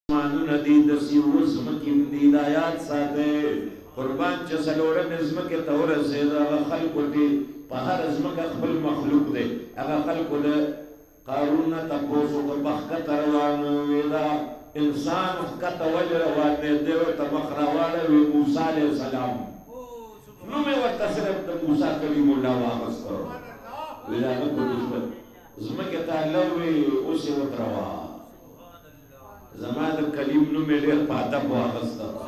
مانون دی دسی وزمکیم دی دایات ساتے قربان چه سلورم ازمک تور سید اغا خلقو دی پہر ازمک اخبر مخلوق دی اغا خلقو دی قارون تپوسو کو بخکت روانو ویدا انسان خکت وجه روانو دیو تمخ روانو وی موسیٰ علیہ السلام نو میں وقت صرف دا موسیٰ کلیم اللہ واقص کرو ویدا اغا کو دشمن ازمک تعلوی اسی وطروا زمان دا کلیم نو میں لیر پاتا واقص کرو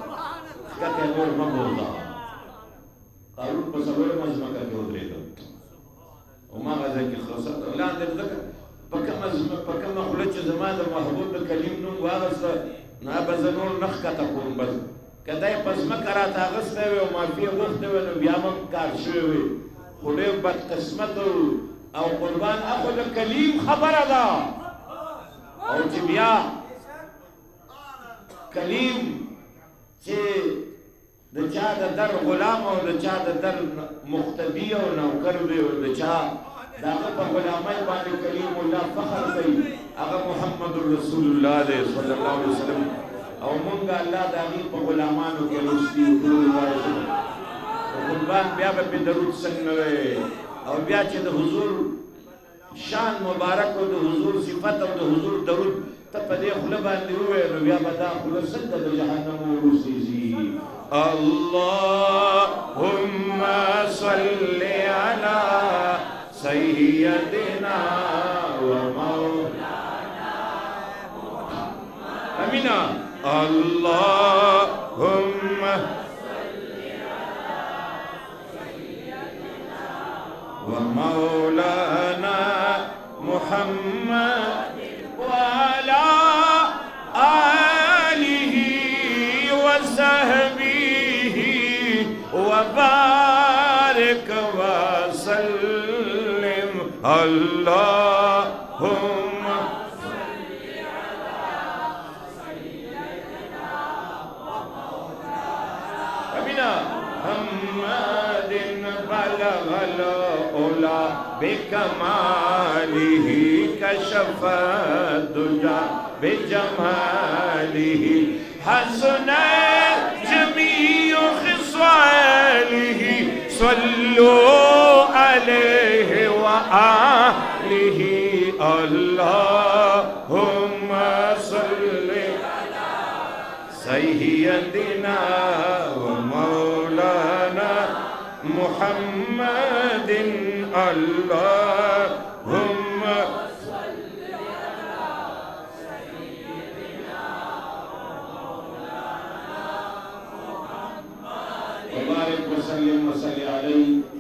کہتے ہیں نور مبوضا قارون پسور مزمکہ کے ادرے دا وما غزا کی خلصت اولان دے ذکر پکم خلچ زمان دا محبوب دا کلیم نو واغستا نا بزنور نخ کا تکون بز کدائی پزمکہ رات آغستا ہوئے وما فی وقت ہوئے نو بیامم کارشوئے ہوئے خلے بد قسمت او قربان اخو دا کلیم خبر دا او چی بیا کلیم چی دا چا دا در غلام او دا چا دا در مختبی او نوکر بے او دا چا دا اغا غلامی بانی کلیم اللہ فخر دی اغا محمد رسول اللہ دے صلی اللہ علیہ وسلم او منگا اللہ دا اغیب پا غلامانو کے رسلی اکرو وائشو قربان بیا با پی درود سنگوے او بیا چی دا حضور شان مبارک و دا حضور صفت و دا حضور درود تب پا دے خلبان دی ہوئے نو بیا با دا خلصد دا جہنم و رسیزی اللہم صلی علی سیدنا و مولانا محمد امینہ اللہم صلی علی سیدنا و مولانا محمد وعلى آلہ وصحبہ وبارک وسلم اللہم صلی علی سیدنا و مولانا محمد بلغ العلا بکمالہ کشف الدجى بجمالہ حسن جمیع خصالہ صلوا علیہ وآلہ اللہم صلی علی سیدنا و مولانا محمد اللہم صلی علی سیدنا و مولانا محمد وبارک وسلم وصلی علیہ